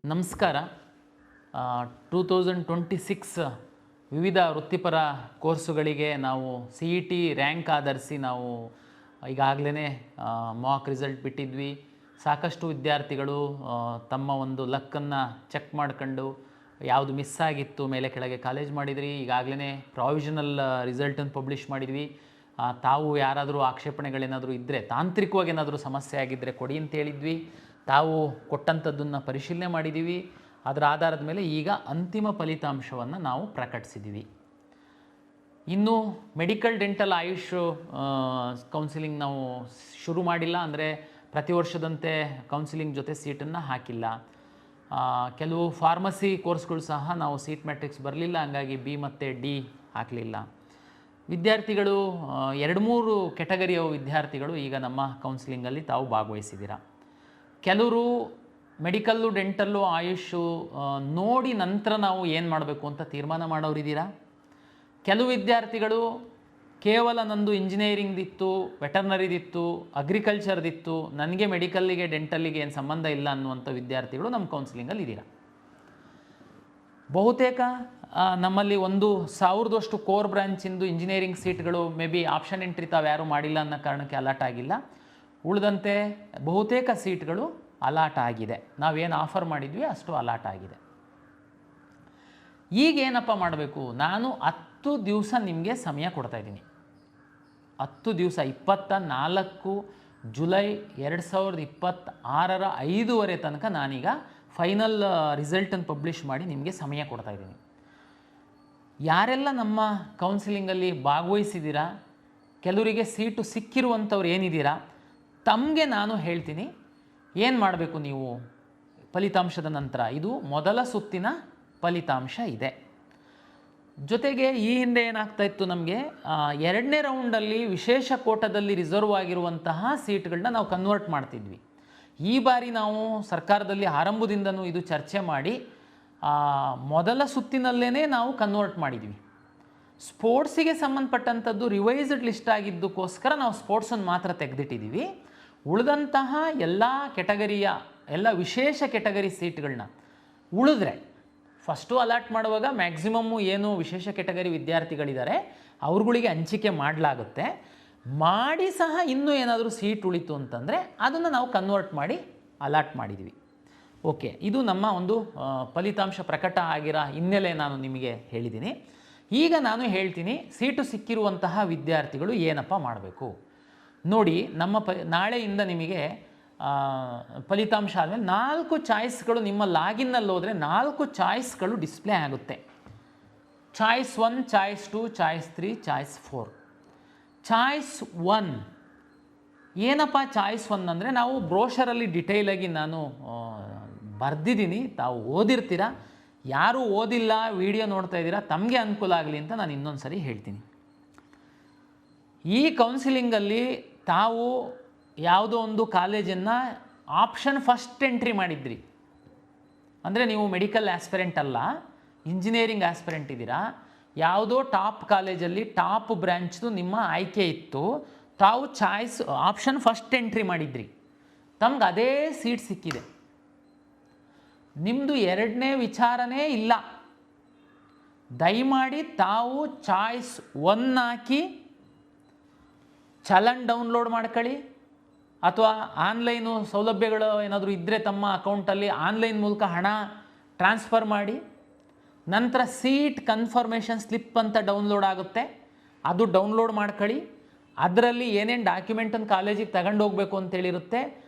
ನಮಸ್ಕಾರ. 2026 ವಿವಿಧ ವೃತ್ತಿಪರ ಕೋರ್ಸುಗಳಿಗೆ ನಾವು CET ರ್ಯಾಂಕ್ ಆಧರಿಸಿ ನಾವು ಈಗಾಗಲೇ ಮಾಕ್ ರಿಸಲ್ಟ್ ಬಿಟ್ಟಿದ್ವಿ. ಸಾಕಷ್ಟು ವಿದ್ಯಾರ್ಥಿಗಳು ತಮ್ಮ ಒಂದು ಲಕ್ಕನ್ನು ಚೆಕ್ ಮಾಡ್ಕೊಂಡು ಯಾವುದು ಮಿಸ್ ಆಗಿತ್ತು ಮೇಲೆ ಕೆಳಗೆ ಕಾಲೇಜ್ ಮಾಡಿದ್ರಿ. ಈಗಾಗಲೇ ಪ್ರಾವಿಷನಲ್ ರಿಸಲ್ಟನ್ನು ಪಬ್ಲಿಷ್ ಮಾಡಿದ್ವಿ. ತಾವು ಯಾರಾದರೂ ಆಕ್ಷೇಪಣೆಗಳೇನಾದರೂ ಇದ್ದರೆ, ತಾಂತ್ರಿಕವಾಗಿ ಏನಾದರೂ ಸಮಸ್ಯೆ ಆಗಿದ್ದರೆ ಕೊಡಿ ಅಂತ ಹೇಳಿದ್ವಿ. ತಾವು ಕೊಟ್ಟಂಥದ್ದನ್ನು ಪರಿಶೀಲನೆ ಮಾಡಿದ್ದೀವಿ. ಅದರ ಆಧಾರದ ಮೇಲೆ ಈಗ ಅಂತಿಮ ಫಲಿತಾಂಶವನ್ನು ನಾವು ಪ್ರಕಟಿಸಿದ್ದೀವಿ. ಇನ್ನು ಮೆಡಿಕಲ್, ಡೆಂಟಲ್, ಆಯುಷ್ ಕೌನ್ಸಿಲಿಂಗ್ ನಾವು ಶುರು ಮಾಡಿಲ್ಲ. ಅಂದರೆ ಪ್ರತಿ ವರ್ಷದಂತೆ ಕೌನ್ಸಿಲಿಂಗ್ ಜೊತೆ ಸೀಟನ್ನು ಹಾಕಿಲ್ಲ. ಕೆಲವು ಫಾರ್ಮಸಿ ಕೋರ್ಸ್ಗಳು ಸಹ ನಾವು ಸೀಟ್ ಮ್ಯಾಟ್ರಿಕ್ಸ್ ಬರಲಿಲ್ಲ, ಹಂಗಾಗಿ B ಮತ್ತು D ಹಾಕಲಿಲ್ಲ. ವಿದ್ಯಾರ್ಥಿಗಳು 2-3 ಕೆಟಗರಿಯ ವಿದ್ಯಾರ್ಥಿಗಳು ಈಗ ನಮ್ಮ ಕೌನ್ಸಿಲಿಂಗಲ್ಲಿ ತಾವು ಭಾಗವಹಿಸಿದ್ದೀರಾ. ಕೆಲವರು ಮೆಡಿಕಲ್ಲು, ಡೆಂಟಲ್ಲು, ಆಯುಷು ನೋಡಿ ನಂತರ ನಾವು ಏನು ಮಾಡಬೇಕು ಅಂತ ತೀರ್ಮಾನ ಮಾಡೋರಿದ್ದೀರಾ. ಕೆಲವು ವಿದ್ಯಾರ್ಥಿಗಳು ಕೇವಲ ನಂದು ಇಂಜಿನಿಯರಿಂಗ್ದಿತ್ತು, ವೆಟರ್ನರಿದಿತ್ತು, ಅಗ್ರಿಕಲ್ಚರ್ದಿತ್ತು, ನನಗೆ ಮೆಡಿಕಲ್ಲಿಗೆ ಡೆಂಟಲ್ಲಿಗೆ ಏನು ಸಂಬಂಧ ಇಲ್ಲ ಅನ್ನುವಂಥ ವಿದ್ಯಾರ್ಥಿಗಳು ನಮ್ಮ ಕೌನ್ಸಿಲಿಂಗಲ್ಲಿ ಇದ್ದೀರಾ. ಬಹುತೇಕ ನಮ್ಮಲ್ಲಿ 1,000 ಕೋರ್ ಬ್ರಾಂಚಿಂದು ಇಂಜಿನಿಯರಿಂಗ್ ಸೀಟ್ಗಳು ಮೇ ಬಿ ಆಪ್ಷನ್ ಎಂಟ್ರಿ ತಾವು ಯಾರೂ ಮಾಡಿಲ್ಲ ಅನ್ನೋ ಕಾರಣಕ್ಕೆ ಅಲಾಟ್ ಆಗಿಲ್ಲ. ಉಳಿದಂತೆ ಬಹುತೇಕ ಸೀಟ್ಗಳು ಅಲಾಟ್ ಆಗಿದೆ. ನಾವೇನು ಆಫರ್ ಮಾಡಿದ್ವಿ ಅಷ್ಟು ಅಲಾಟ್ ಆಗಿದೆ. ಈಗೇನಪ್ಪ ಮಾಡಬೇಕು? ನಾನು 10 ದಿವಸ ನಿಮಗೆ ಸಮಯ ಕೊಡ್ತಾಯಿದ್ದೀನಿ. 10 ದಿವಸ 24 ಜುಲೈ 2026 5:15 ತನಕ ನಾನೀಗ ಫೈನಲ್ ರಿಸಲ್ಟನ್ನು ಪಬ್ಲಿಷ್ ಮಾಡಿ ನಿಮಗೆ ಸಮಯ ಕೊಡ್ತಾಯಿದ್ದೀನಿ. ಯಾರೆಲ್ಲ ನಮ್ಮ ಕೌನ್ಸಿಲಿಂಗಲ್ಲಿ ಭಾಗವಹಿಸಿದ್ದೀರಾ, ಕೆಲವರಿಗೆ ಸೀಟು ಸಿಕ್ಕಿರುವಂಥವ್ರು ಏನಿದ್ದೀರಾ, ತಮಗೆ ನಾನು ಹೇಳ್ತೀನಿ ಏನು ಮಾಡಬೇಕು ನೀವು ಫಲಿತಾಂಶದ ನಂತರ. ಇದು ಮೊದಲ ಸುತ್ತಿನ ಫಲಿತಾಂಶ ಇದೆ. ಜೊತೆಗೆ ಈ ಹಿಂದೆ ಏನಾಗ್ತಾಯಿತ್ತು, ನಮಗೆ 2ನೇ ರೌಂಡಲ್ಲಿ ವಿಶೇಷ ಕೋಟದಲ್ಲಿ ರಿಸರ್ವ್ ಆಗಿರುವಂತಹ ಸೀಟ್ಗಳನ್ನ ನಾವು ಕನ್ವರ್ಟ್ ಮಾಡ್ತಿದ್ವಿ. ಈ ಬಾರಿ ನಾವು ಸರ್ಕಾರದಲ್ಲಿ ಆರಂಭದಿಂದನೂ ಇದು ಚರ್ಚೆ ಮಾಡಿ ಮೊದಲ ಸುತ್ತಿನಲ್ಲೇ ನಾವು ಕನ್ವರ್ಟ್ ಮಾಡಿದ್ವಿ. ಸ್ಪೋರ್ಟ್ಸಿಗೆ ಸಂಬಂಧಪಟ್ಟಂಥದ್ದು ರಿವೈಸ್ಡ್ ಲಿಸ್ಟ್ ಆಗಿದ್ದಕ್ಕೋಸ್ಕರ ನಾವು ಸ್ಪೋರ್ಟ್ಸನ್ನು ಮಾತ್ರ ತೆಗೆದಿಟ್ಟಿದ್ದೀವಿ. ಉಳಿದಂತಹ ಎಲ್ಲ ಕೆಟಗರಿಯ ಎಲ್ಲ ವಿಶೇಷ ಕೆಟಗರಿ ಸೀಟ್ಗಳನ್ನ ಉಳಿದ್ರೆ ಫಸ್ಟು ಅಲಾಟ್ ಮಾಡುವಾಗ ಮ್ಯಾಕ್ಸಿಮಮ್ಮು ಏನು ವಿಶೇಷ ಕೆಟಗರಿ ವಿದ್ಯಾರ್ಥಿಗಳಿದ್ದಾರೆ ಅವ್ರುಗಳಿಗೆ ಹಂಚಿಕೆ ಮಾಡಲಾಗುತ್ತೆ. ಮಾಡಿ ಸಹ ಇನ್ನೂ ಏನಾದರೂ ಸೀಟ್ ಉಳಿತು ಅಂತಂದರೆ ಅದನ್ನು ನಾವು ಕನ್ವರ್ಟ್ ಮಾಡಿ ಅಲಾಟ್ ಮಾಡಿದ್ವಿ. ಓಕೆ, ಇದು ನಮ್ಮ ಒಂದು ಫಲಿತಾಂಶ ಪ್ರಕಟ ಆಗಿರೋ ಹಿನ್ನೆಲೆ ನಾನು ನಿಮಗೆ ಹೇಳಿದ್ದೀನಿ. ಈಗ ನಾನು ಹೇಳ್ತೀನಿ ಸೀಟು ಸಿಕ್ಕಿರುವಂತಹ ವಿದ್ಯಾರ್ಥಿಗಳು ಏನಪ್ಪ ಮಾಡಬೇಕು ನೋಡಿ. ನಾಳೆಯಿಂದ ನಿಮಗೆ ಫಲಿತಾಂಶ ಆದಮೇಲೆ 4 ಚಾಯ್ಸ್ಗಳು ನಿಮ್ಮ ಲಾಗಿನ್ನಲ್ಲಿ ಹೋದರೆ 4 ಚಾಯ್ಸ್ಗಳು ಡಿಸ್ಪ್ಲೇ ಆಗುತ್ತೆ. Choice 1, choice 2, choice 3, choice 4. Choice 1 ಏನಪ್ಪ? ಚಾಯ್ಸ್ 1 ಅಂದರೆ ನಾವು ಬ್ರೋಷರಲ್ಲಿ ಡಿಟೇಲಾಗಿ ನಾನು ಬರೆದಿದ್ದೀನಿ, ತಾವು ಓದಿರ್ತೀರ. ಯಾರು ಓದಿಲ್ಲ, ವಿಡಿಯೋ ನೋಡ್ತಾ ಇದ್ದೀರಾ, ತಮಗೆ ಅನುಕೂಲ ಆಗಲಿ ಅಂತ ನಾನು ಇನ್ನೊಂದು ಸರಿ ಹೇಳ್ತೀನಿ. ಈ ಕೌನ್ಸಿಲಿಂಗಲ್ಲಿ ತಾವು ಯಾವುದೋ ಒಂದು ಕಾಲೇಜನ್ನು ಆಪ್ಷನ್ ಫಸ್ಟ್ ಎಂಟ್ರಿ ಮಾಡಿದ್ರಿ. ಅಂದರೆ ನೀವು ಮೆಡಿಕಲ್ ಆಸ್ಪಿರೆಂಟ್ ಅಲ್ಲ, ಇಂಜಿನಿಯರಿಂಗ್ ಆಸ್ಪಿರೆಂಟ್ ಇದ್ದೀರಾ. ಯಾವುದೋ ಟಾಪ್ ಕಾಲೇಜಲ್ಲಿ ಟಾಪ್ ಬ್ರ್ಯಾಂಚ್ದು ನಿಮ್ಮ ಆಯ್ಕೆ ಇತ್ತು, ತಾವು ಚಾಯ್ಸ್ ಆಪ್ಷನ್ ಫಸ್ಟ್ ಎಂಟ್ರಿ ಮಾಡಿದ್ರಿ, ತಮ್ಗೆ ಅದೇ ಸೀಟ್ ಸಿಕ್ಕಿದೆ. ನಿಮ್ಮದು 2ನೇ ವಿಚಾರನೇ ಇಲ್ಲ. ದಯಮಾಡಿ ತಾವು ಚಾಯ್ಸ್ 1 ಹಾಕಿ ಚಲನ್ ಡೌನ್ಲೋಡ್ ಮಾಡ್ಕೊಳ್ಳಿ, ಅಥವಾ ಆನ್ಲೈನು ಸೌಲಭ್ಯಗಳು ಏನಾದರೂ ಇದ್ದರೆ ತಮ್ಮ ಅಕೌಂಟಲ್ಲಿ ಆನ್ಲೈನ್ ಮೂಲಕ ಹಣ ಟ್ರಾನ್ಸ್ಫರ್ ಮಾಡಿ. ನಂತರ ಸೀಟ್ ಕನ್ಫರ್ಮೇಷನ್ ಸ್ಲಿಪ್ ಅಂತ ಡೌನ್ಲೋಡ್ ಆಗುತ್ತೆ, ಅದು ಡೌನ್ಲೋಡ್ ಮಾಡ್ಕೊಳ್ಳಿ. ಅದರಲ್ಲಿ ಏನೇನು ಡಾಕ್ಯುಮೆಂಟನ್ನು ಕಾಲೇಜಿಗೆ ತಗೊಂಡು ಹೋಗಬೇಕು ಅಂತೇಳಿರುತ್ತೆ,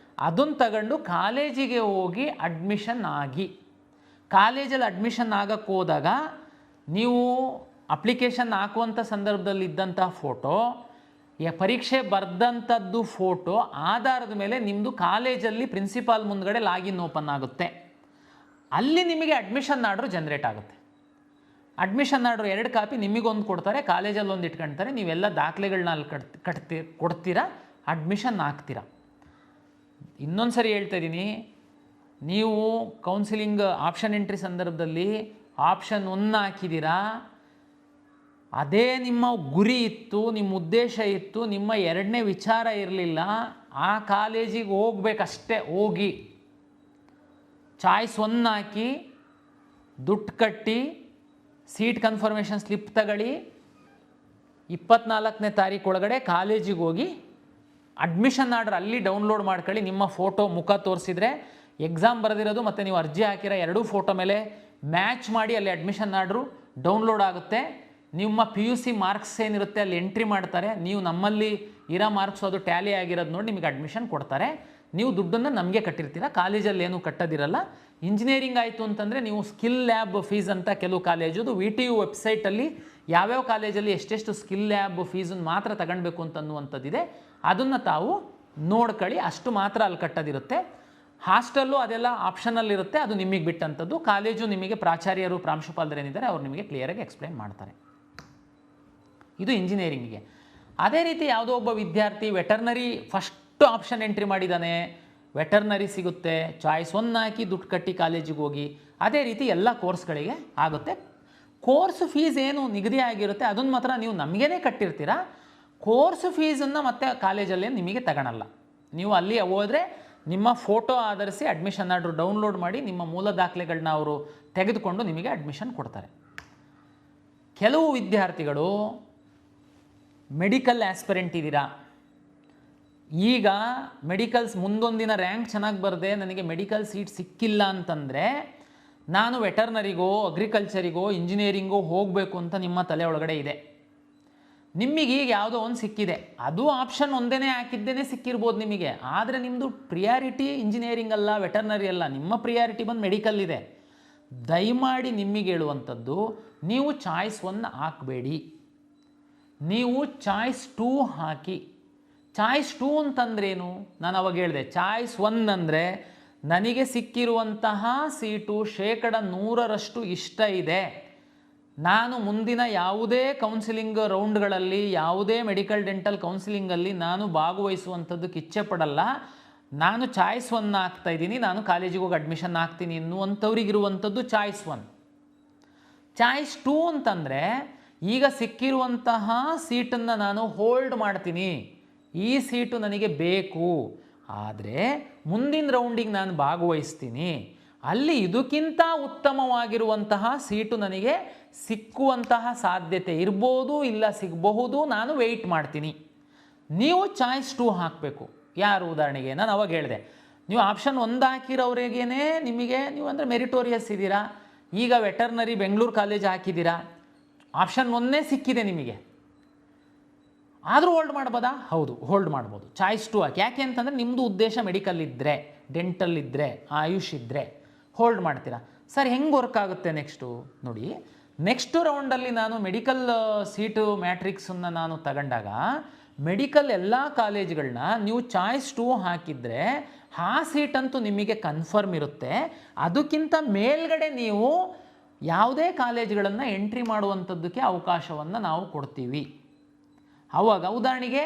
ಅದನ್ನು ತಗೊಂಡು ಕಾಲೇಜಿಗೆ ಹೋಗಿ ಅಡ್ಮಿಷನ್ ಆಗಿ. ಕಾಲೇಜಲ್ಲಿ ಅಡ್ಮಿಷನ್ ಆಗಕ್ಕೆ ಹೋದಾಗ ನೀವು ಅಪ್ಲಿಕೇಶನ್ ಹಾಕುವಂಥ ಸಂದರ್ಭದಲ್ಲಿ ಇದ್ದಂಥ ಫೋಟೋ, ಪರೀಕ್ಷೆ ಬರೆದಂಥದ್ದು ಫೋಟೋ ಆಧಾರದ ಮೇಲೆ ನಿಮ್ಮದು ಕಾಲೇಜಲ್ಲಿ ಪ್ರಿನ್ಸಿಪಾಲ್ ಮುಂದ್ಗಡೆ ಲಾಗಿನ್ ಓಪನ್ ಆಗುತ್ತೆ. ಅಲ್ಲಿ ನಿಮಗೆ ಅಡ್ಮಿಷನ್ ಆರ್ಡ್ರು ಜನ್ರೇಟ್ ಆಗುತ್ತೆ. ಅಡ್ಮಿಷನ್ ಆರ್ಡ್ರು 2 ಕಾಪಿ ನಿಮಗೊಂದು ಕೊಡ್ತಾರೆ, ಕಾಲೇಜಲ್ಲಿ ಒಂದು ಇಟ್ಕೊಳ್ತಾರೆ. ನೀವೆಲ್ಲ ದಾಖಲೆಗಳನ್ನ ಅಲ್ಲಿ ಕೊಡ್ತೀರಾ, ಅಡ್ಮಿಷನ್ ಆಗ್ತೀರಾ. ಇನ್ನೊಂದು ಸರಿ ಹೇಳ್ತಾ ಇದ್ದೀನಿ, ನೀವು ಕೌನ್ಸಿಲಿಂಗ್ ಆಪ್ಷನ್ ಎಂಟ್ರಿ ಸಂದರ್ಭದಲ್ಲಿ ಆಪ್ಷನ್ 1 ಹಾಕಿದ್ದೀರಾ, ಅದೇ ನಿಮ್ಮ ಗುರಿ ಇತ್ತು, ನಿಮ್ಮ ಉದ್ದೇಶ ಇತ್ತು, ನಿಮ್ಮ 2ನೇ ವಿಚಾರ ಇರಲಿಲ್ಲ, ಆ ಕಾಲೇಜಿಗೆ ಹೋಗ್ಬೇಕಷ್ಟೇ. ಹೋಗಿ ಚಾಯ್ಸ್ 1 ಹಾಕಿ ದುಡ್ಡು ಕಟ್ಟಿ ಸೀಟ್ ಕನ್ಫರ್ಮೇಷನ್ ಸ್ಲಿಪ್ ತಗೊಳ್ಳಿ, 24ನೇ ತಾರೀಕು ಒಳಗಡೆ ಕಾಲೇಜಿಗೆ ಹೋಗಿ ಅಡ್ಮಿಷನ್ ಆರ್ಡರ್ ಅಲ್ಲಿ ಡೌನ್ಲೋಡ್ ಮಾಡ್ಕೊಳ್ಳಿ. ನಿಮ್ಮ ಫೋಟೋ ಮುಖ ತೋರಿಸಿದ್ರೆ ಎಕ್ಸಾಮ್ ಬರೆದಿರೋದು ಮತ್ತು ನೀವು ಅರ್ಜಿ ಹಾಕಿರೋ ಎರಡೂ ಫೋಟೋ ಮೇಲೆ ಮ್ಯಾಚ್ ಮಾಡಿ ಅಲ್ಲಿ ಅಡ್ಮಿಷನ್ ಆರ್ಡ್ರು ಡೌನ್ಲೋಡ್ ಆಗುತ್ತೆ. ನಿಮ್ಮ PUC ಮಾರ್ಕ್ಸ್ ಏನಿರುತ್ತೆ ಅಲ್ಲಿ ಎಂಟ್ರಿ ಮಾಡ್ತಾರೆ. ನೀವು ನಮ್ಮಲ್ಲಿ ಇರೋ ಮಾರ್ಕ್ಸು ಅದು ಟ್ಯಾಲಿ ಆಗಿರೋದು ನೋಡಿ ನಿಮಗೆ ಅಡ್ಮಿಷನ್ ಕೊಡ್ತಾರೆ. ನೀವು ದುಡ್ಡನ್ನು ನಮಗೆ ಕಟ್ಟಿರ್ತೀರ, ಕಾಲೇಜಲ್ಲಿ ಏನೂ ಕಟ್ಟೋದಿರಲ್ಲ. ಇಂಜಿನಿಯರಿಂಗ್ ಆಯಿತು ಅಂತಂದರೆ ನೀವು ಸ್ಕಿಲ್ ಲ್ಯಾಬ್ ಫೀಸ್ ಅಂತ ಕೆಲವು ಕಾಲೇಜದು VTU ವೆಬ್ಸೈಟಲ್ಲಿ ಯಾವ್ಯಾವ ಕಾಲೇಜಲ್ಲಿ ಎಷ್ಟೆಷ್ಟು ಸ್ಕಿಲ್ ಲ್ಯಾಬ್ ಫೀಸನ್ನು ಮಾತ್ರ ತಗೊಳ್ಬೇಕು ಅಂತನ್ನುವಂಥದ್ದಿದೆ. ಅದನ್ನು ತಾವು ನೋಡ್ಕೊಳ್ಳಿ, ಅಷ್ಟು ಮಾತ್ರ ಅಲ್ಲಿ ಕಟ್ಟೋದಿರುತ್ತೆ. ಹಾಸ್ಟೆಲ್ಲು ಅದೆಲ್ಲ ಆಪ್ಷನಲ್ ಇರುತ್ತೆ, ಅದು ನಿಮಗೆ ಬಿಟ್ಟಂಥದ್ದು. ಕಾಲೇಜು ನಿಮಗೆ ಪ್ರಾಚಾರ್ಯರು ಪ್ರಾಂಶುಪಾಲರೇನಿದ್ದಾರೆ ಅವ್ರು ನಿಮಗೆ ಕ್ಲಿಯರಾಗಿ ಎಕ್ಸ್ಪ್ಲೈನ್ ಮಾಡ್ತಾರೆ. ಇದು ಇಂಜಿನಿಯರಿಂಗಿಗೆ. ಅದೇ ರೀತಿ ಯಾವುದೋ ಒಬ್ಬ ವಿದ್ಯಾರ್ಥಿ ವೆಟರ್ನರಿ ಫಸ್ಟ್ ಆಪ್ಷನ್ ಎಂಟ್ರಿ ಮಾಡಿದ್ದಾನೆ, ವೆಟರ್ನರಿ ಸಿಗುತ್ತೆ, ಚಾಯ್ಸ್ 1 ಹಾಕಿ ದುಡ್ಡು ಕಟ್ಟಿ ಕಾಲೇಜಿಗೆ ಹೋಗಿ. ಅದೇ ರೀತಿ ಎಲ್ಲ ಕೋರ್ಸ್ಗಳಿಗೆ ಆಗುತ್ತೆ. ಕೋರ್ಸ್ ಫೀಸ್ ಏನು ನಿಗದಿ ಆಗಿರುತ್ತೆ ಅದನ್ನು ಮಾತ್ರ ನೀವು ನಮಗೇ ಕಟ್ಟಿರ್ತೀರ. ಕೋರ್ಸ್ ಫೀಸನ್ನು ಮತ್ತೆ ಕಾಲೇಜಲ್ಲಿ ನಿಮಗೆ ತಗೊಳಲ್ಲ. ನೀವು ಅಲ್ಲಿ ಹೋದರೆ ನಿಮ್ಮ ಫೋಟೋ ಆಧರಿಸಿ ಅಡ್ಮಿಷನ್ ಆರ್ಡ್ರು ಡೌನ್ಲೋಡ್ ಮಾಡಿ ನಿಮ್ಮ ಮೂಲ ದಾಖಲೆಗಳನ್ನ ಅವರು ತೆಗೆದುಕೊಂಡು ನಿಮಗೆ ಅಡ್ಮಿಷನ್ ಕೊಡ್ತಾರೆ. ಕೆಲವು ವಿದ್ಯಾರ್ಥಿಗಳು ಮೆಡಿಕಲ್ ಆಸ್ಪಿರೆಂಟ್ ಇದ್ದೀರಾ, ಈಗ ಮೆಡಿಕಲ್ಸ್ ಮುಂದೊಂದಿನ ರ್ಯಾಂಕ್ ಚೆನ್ನಾಗಿ ಬರದೆ ನನಗೆ ಮೆಡಿಕಲ್ ಸೀಟ್ ಸಿಕ್ಕಿಲ್ಲ ಅಂತಂದರೆ ನಾನು ವೆಟರ್ನರಿಗೋ ಅಗ್ರಿಕಲ್ಚರಿಗೋ ಇಂಜಿನಿಯರಿಂಗೋ ಹೋಗಬೇಕು ಅಂತ ನಿಮ್ಮ ತಲೆ ಒಳಗಡೆ ಇದೆ. ನಿಮಗೆ ಈಗ ಯಾವುದೋ ಒಂದು ಸಿಕ್ಕಿದೆ, ಅದು ಆಪ್ಷನ್ ಒಂದೇ ಹಾಕಿದ್ದೇನೆ ಸಿಕ್ಕಿರ್ಬೋದು ನಿಮಗೆ. ಆದರೆ ನಿಮ್ಮದು ಪ್ರಿಯಾರಿಟಿ ಇಂಜಿನಿಯರಿಂಗ್ ಅಲ್ಲ, ವೆಟರ್ನರಿ ಅಲ್ಲ, ನಿಮ್ಮ ಪ್ರಿಯಾರಿಟಿ ಬಂದು ಮೆಡಿಕಲ್ ಇದೆ. ದಯಮಾಡಿ ನಿಮಗೆ ಹೇಳುವಂಥದ್ದು, ನೀವು ಚಾಯ್ಸ್ 1 ಹಾಕಬೇಡಿ, ನೀವು ಚಾಯ್ಸ್ 2 ಹಾಕಿ. ಚಾಯ್ಸ್ 2 ಅಂತಂದ್ರೇನು? ನಾನು ಅವಾಗ ಹೇಳಿದೆ, ಚಾಯ್ಸ್ 1 ಅಂದರೆ ನನಗೆ ಸಿಕ್ಕಿರುವಂತಹ ಸೀಟು 100% ಇಷ್ಟ ಇದೆ, ನಾನು ಮುಂದಿನ ಯಾವುದೇ ಕೌನ್ಸಿಲಿಂಗ್ ರೌಂಡ್ಗಳಲ್ಲಿ ಯಾವುದೇ ಮೆಡಿಕಲ್ ಡೆಂಟಲ್ ಕೌನ್ಸಿಲಿಂಗಲ್ಲಿ ನಾನು ಭಾಗವಹಿಸುವಂಥದ್ದಕ್ಕೆ ಇಚ್ಛೆ ಪಡಲ್ಲ, ನಾನು ಚಾಯ್ಸ್ 1 ಹಾಕ್ತಾಯಿದ್ದೀನಿ, ನಾನು ಕಾಲೇಜಿಗೆ ಹೋಗಿ ಅಡ್ಮಿಷನ್ ಹಾಕ್ತೀನಿ ಎನ್ನುವಂಥವ್ರಿಗಿರುವಂಥದ್ದು ಚಾಯ್ಸ್ 1. ಚಾಯ್ಸ್ 2 ಅಂತಂದರೆ ಈಗ ಸಿಕ್ಕಿರುವಂತಹ ಸೀಟನ್ನು ನಾನು ಹೋಲ್ಡ್ ಮಾಡ್ತೀನಿ, ಈ ಸೀಟು ನನಗೆ ಬೇಕು, ಆದರೆ ಮುಂದಿನ ರೌಂಡಿಗೆ ನಾನು ಭಾಗವಹಿಸ್ತೀನಿ, ಅಲ್ಲಿ ಇದಕ್ಕಿಂತ ಉತ್ತಮವಾಗಿರುವಂತಹ ಸೀಟು ನನಗೆ ಸಿಕ್ಕುವಂತಹ ಸಾಧ್ಯತೆ ಇರ್ಬೋದು, ಇಲ್ಲ ಸಿಗಬಹುದು, ನಾನು ವೆಯ್ಟ್ ಮಾಡ್ತೀನಿ. ನೀವು ಚಾಯ್ಸ್ 2 ಹಾಕಬೇಕು. ಯಾರು? ಉದಾಹರಣೆಗೆ ನಾನು ಅವಾಗ ಹೇಳಿದೆ, ನೀವು ಆಪ್ಷನ್ 1 ಹಾಕಿರೋರಿಗೇ ನಿಮಗೆ, ನೀವು ಅಂದರೆ ಮೆರಿಟೋರಿಯಸ್ ಇದ್ದೀರಾ, ಈಗ ವೆಟರ್ನರಿ ಬೆಂಗಳೂರು ಕಾಲೇಜ್ ಹಾಕಿದ್ದೀರಾ, ಆಪ್ಷನ್ 1 ಸಿಕ್ಕಿದೆ ನಿಮಗೆ, ಆದರೂ ಹೋಲ್ಡ್ ಮಾಡ್ಬೋದಾ? ಹೌದು, ಹೋಲ್ಡ್ ಮಾಡ್ಬೋದು. ಚಾಯ್ಸ್ 2 ಹಾಕಿ. ಯಾಕೆ ಅಂತಂದರೆ ನಿಮ್ಮದು ಉದ್ದೇಶ ಮೆಡಿಕಲ್ ಇದ್ದರೆ, ಡೆಂಟಲ್ ಇದ್ದರೆ, ಆಯುಷ್ ಇದ್ದರೆ ಹೋಲ್ಡ್ ಮಾಡ್ತೀರಾ. ಸರ್ ಹೆಂಗೆ ವರ್ಕ್ ಆಗುತ್ತೆ ನೆಕ್ಸ್ಟು ನೋಡಿ, ನೆಕ್ಸ್ಟ್ ರೌಂಡಲ್ಲಿ ನಾನು ಮೆಡಿಕಲ್ ಸೀಟು ಮ್ಯಾಟ್ರಿಕ್ಸನ್ನು ನಾನು ತಗೊಂಡಾಗ ಮೆಡಿಕಲ್ ಎಲ್ಲ ಕಾಲೇಜ್ಗಳನ್ನ ನೀವು ಚಾಯ್ಸ್ 2 ಹಾಕಿದರೆ ಆ ಸೀಟಂತೂ ನಿಮಗೆ ಕನ್ಫರ್ಮ್ ಇರುತ್ತೆ. ಅದಕ್ಕಿಂತ ಮೇಲ್ಗಡೆ ನೀವು ಯಾವುದೇ ಕಾಲೇಜ್ಗಳನ್ನು ಎಂಟ್ರಿ ಮಾಡುವಂಥದ್ದಕ್ಕೆ ಅವಕಾಶವನ್ನು ನಾವು ಕೊಡ್ತೀವಿ. ಆವಾಗ ಉದಾಹರಣೆಗೆ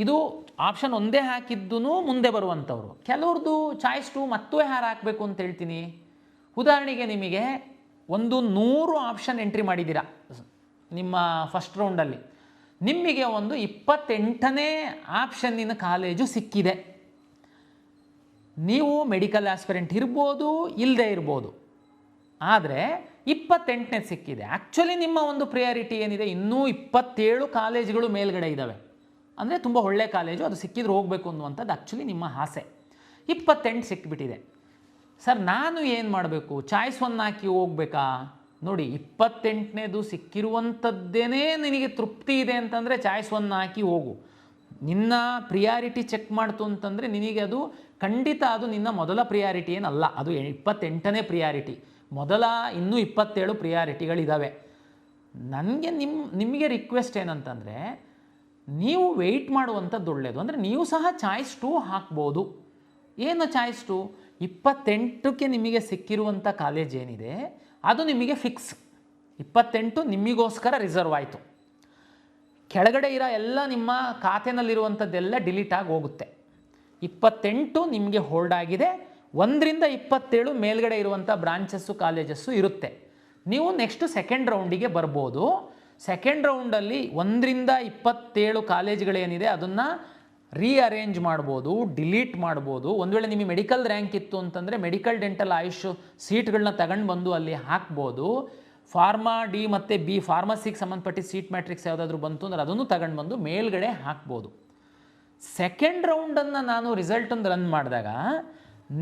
ಇದು ಆಪ್ಷನ್ 1 ಹಾಕಿದ್ದೂ ಮುಂದೆ ಬರುವಂಥವ್ರು, ಕೆಲವ್ರದ್ದು ಚಾಯ್ಸ್ 2 ಮತ್ತೂ ಯಾರು ಹಾಕಬೇಕು ಅಂತ ಹೇಳ್ತೀನಿ. ಉದಾಹರಣೆಗೆ ನಿಮಗೆ 100 ಆಪ್ಷನ್ ಎಂಟ್ರಿ ಮಾಡಿದ್ದೀರಾ ನಿಮ್ಮ ಫಸ್ಟ್ ರೌಂಡಲ್ಲಿ, ನಿಮಗೆ ಒಂದು 28ನೇ ಆಪ್ಷನ್ನಿನ ಕಾಲೇಜು ಸಿಕ್ಕಿದೆ. ನೀವು ಮೆಡಿಕಲ್ ಆಸ್ಪಿರೆಂಟ್ ಇರ್ಬೋದು, ಇಲ್ಲದೆ ಇರ್ಬೋದು, ಆದರೆ 28ನೇ ಸಿಕ್ಕಿದೆ. ಆ್ಯಕ್ಚುಲಿ ನಿಮ್ಮ ಒಂದು ಪ್ರಿಯಾರಿಟಿ ಏನಿದೆ, ಇನ್ನೂ 27 ಕಾಲೇಜುಗಳು ಮೇಲ್ಗಡೆ ಇದ್ದಾವೆ, ಅಂದರೆ ತುಂಬ ಒಳ್ಳೆ ಕಾಲೇಜು, ಅದು ಸಿಕ್ಕಿದ್ರೆ ಹೋಗಬೇಕು ಅನ್ನುವಂಥದ್ದು ಆ್ಯಕ್ಚುಲಿ ನಿಮ್ಮ ಆಸೆ. 28 ಸಿಕ್ಕಿಬಿಟ್ಟಿದೆ. ಸರ್ ನಾನು ಏನು ಮಾಡಬೇಕು? ಚಾಯ್ಸ್ 1 ಹಾಕಿ ಹೋಗ್ಬೇಕಾ? ನೋಡಿ, 28ನೇದು ಸಿಕ್ಕಿರುವಂಥದ್ದೇನೇ ನಿನಗೆ ತೃಪ್ತಿ ಇದೆ ಅಂತಂದರೆ ಚಾಯ್ಸ್ 1 ಹಾಕಿ ಹೋಗು. ನಿನ್ನ ಪ್ರಿಯಾರಿಟಿ ಚೆಕ್ ಮಾಡ್ತು ಅಂತಂದರೆ ನಿನಗೆ ಅದು ಖಂಡಿತ ಅದು ನಿನ್ನ ಮೊದಲ ಪ್ರಿಯಾರಿಟಿ ಏನಲ್ಲ, ಅದು 28ನೇ ಪ್ರಿಯಾರಿಟಿ. ಮೊದಲ ಇನ್ನೂ 27 ಪ್ರಿಯಾರಿಟಿಗಳಿದ್ದಾವೆ. ನನಗೆ ನಿಮಗೆ ರಿಕ್ವೆಸ್ಟ್ ಏನಂತಂದರೆ, ನೀವು ವೆಯ್ಟ್ ಮಾಡುವಂಥದ್ದು ಒಳ್ಳೆಯದು. ಅಂದರೆ ನೀವು ಸಹ ಚಾಯ್ಸ್ 2 ಹಾಕ್ಬೋದು. ಏನು ಚಾಯ್ಸ್ 2? 28ಕ್ಕೆ ನಿಮಗೆ ಸಿಕ್ಕಿರುವಂಥ ಕಾಲೇಜ್ ಏನಿದೆ ಅದು ನಿಮಗೆ ಫಿಕ್ಸ್. 28 ನಿಮಗೋಸ್ಕರ ರಿಸರ್ವ್ ಆಯಿತು. ಕೆಳಗಡೆ ಇರೋ ಎಲ್ಲ ನಿಮ್ಮ ಖಾತೆನಲ್ಲಿರುವಂಥದ್ದೆಲ್ಲ ಡಿಲೀಟ್ ಆಗಿ ಹೋಗುತ್ತೆ. 28 ನಿಮಗೆ ಹೋಲ್ಡ್ ಆಗಿದೆ. 1ರಿಂದ 27 ಮೇಲ್ಗಡೆ ಇರುವಂಥ ಬ್ರಾಂಚಸ್ಸು ಕಾಲೇಜಸ್ಸು ಇರುತ್ತೆ. ನೀವು ನೆಕ್ಸ್ಟು ಸೆಕೆಂಡ್ ರೌಂಡಿಗೆ ಬರ್ಬೋದು. ಸೆಕೆಂಡ್ ರೌಂಡಲ್ಲಿ 1ರಿಂದ 27 ಕಾಲೇಜ್ಗಳೇನಿದೆ ಅದನ್ನು ರೀಅರೇಂಜ್ ಮಾಡ್ಬೋದು, ಡಿಲೀಟ್ ಮಾಡ್ಬೋದು. ಒಂದು ವೇಳೆ ನಿಮಗೆ ಮೆಡಿಕಲ್ ರ್ಯಾಂಕ್ ಇತ್ತು ಅಂತಂದರೆ ಮೆಡಿಕಲ್ ಡೆಂಟಲ್ ಆಯುಷ್ ಸೀಟ್ಗಳನ್ನ ತಗೊಂಡು ಬಂದು ಅಲ್ಲಿ ಹಾಕ್ಬೋದು. ಫಾರ್ಮಾ ಡಿ ಮತ್ತು ಬಿ ಫಾರ್ಮಸಿಗೆ ಸಂಬಂಧಪಟ್ಟ ಸೀಟ್ ಮ್ಯಾಟ್ರಿಕ್ಸ್ ಯಾವುದಾದ್ರೂ ಬಂತು ಅಂದರೆ ಅದನ್ನು ತಗೊಂಡು ಬಂದು ಮೇಲ್ಗಡೆ ಹಾಕ್ಬೋದು. ಸೆಕೆಂಡ್ ರೌಂಡನ್ನು ನಾನು ರಿಸಲ್ಟನ್ನು ರನ್ ಮಾಡಿದಾಗ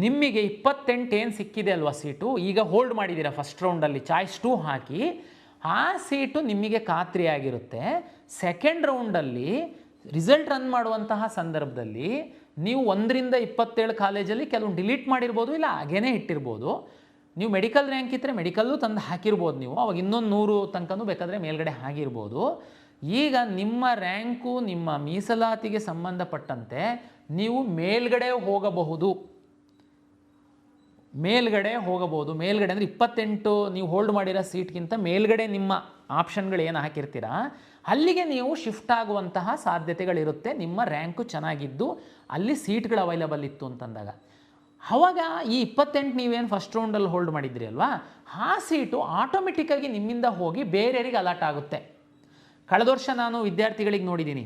ನಿಮಗೆ 28 ಏನು ಸಿಕ್ಕಿದೆ ಅಲ್ವಾ ಸೀಟು, ಈಗ ಹೋಲ್ಡ್ ಮಾಡಿದ್ದೀರಾ ಫಸ್ಟ್ ರೌಂಡಲ್ಲಿ ಚಾಯ್ಸ್ 2 ಹಾಕಿ, ಆ ಸೀಟು ನಿಮಗೆ ಖಾತ್ರಿಯಾಗಿರುತ್ತೆ. ಸೆಕೆಂಡ್ ರೌಂಡಲ್ಲಿ ರಿಸಲ್ಟ್ ರನ್ ಮಾಡುವಂತಹ ಸಂದರ್ಭದಲ್ಲಿ ನೀವು 1ರಿಂದ 27 ಕಾಲೇಜಲ್ಲಿ ಕೆಲವು ಡಿಲೀಟ್ ಮಾಡಿರ್ಬೋದು, ಇಲ್ಲ ಹಾಗೇನೇ ಇಟ್ಟಿರ್ಬೋದು. ನೀವು ಮೆಡಿಕಲ್ ರ್ಯಾಂಕ್ ಇದ್ದರೆ ಮೆಡಿಕಲ್ಲು ತಂದು ಹಾಕಿರ್ಬೋದು, ನೀವು ಅವಾಗ ಇನ್ನೊಂದು 100 ತನಕನೂ ಬೇಕಾದರೆ ಮೇಲ್ಗಡೆ ಆಗಿರ್ಬೋದು. ಈಗ ನಿಮ್ಮ ರ್ಯಾಂಕು ನಿಮ್ಮ ಮೀಸಲಾತಿಗೆ ಸಂಬಂಧಪಟ್ಟಂತೆ ನೀವು ಮೇಲ್ಗಡೆ ಹೋಗಬಹುದು. ಮೇಲ್ಗಡೆ ಅಂದರೆ 28 ನೀವು ಹೋಲ್ಡ್ ಮಾಡಿರೋ ಸೀಟ್ಗಿಂತ ಮೇಲ್ಗಡೆ ನಿಮ್ಮ ಆಪ್ಷನ್ಗಳು ಏನು ಹಾಕಿರ್ತೀರಾ ಅಲ್ಲಿಗೆ ನೀವು ಶಿಫ್ಟ್ ಆಗುವಂತಹ ಸಾಧ್ಯತೆಗಳಿರುತ್ತೆ. ನಿಮ್ಮ ರ್ಯಾಂಕು ಚೆನ್ನಾಗಿದ್ದು ಅಲ್ಲಿ ಸೀಟ್ಗಳು ಅವೈಲಬಲ್ ಇತ್ತು ಅಂತಂದಾಗ ಆವಾಗ ಈ 28 ನೀವೇನು ಫಸ್ಟ್ ರೌಂಡಲ್ಲಿ ಹೋಲ್ಡ್ ಮಾಡಿದ್ರಿ ಅಲ್ವಾ, ಆ ಸೀಟು ಆಟೋಮೆಟಿಕ್ಕಾಗಿ ನಿಮ್ಮಿಂದ ಹೋಗಿ ಬೇರೆಯವರಿಗೆ ಅಲಾಟ್ ಆಗುತ್ತೆ. ಕಳೆದ ವರ್ಷ ನಾನು ವಿದ್ಯಾರ್ಥಿಗಳಿಗೆ ನೋಡಿದ್ದೀನಿ,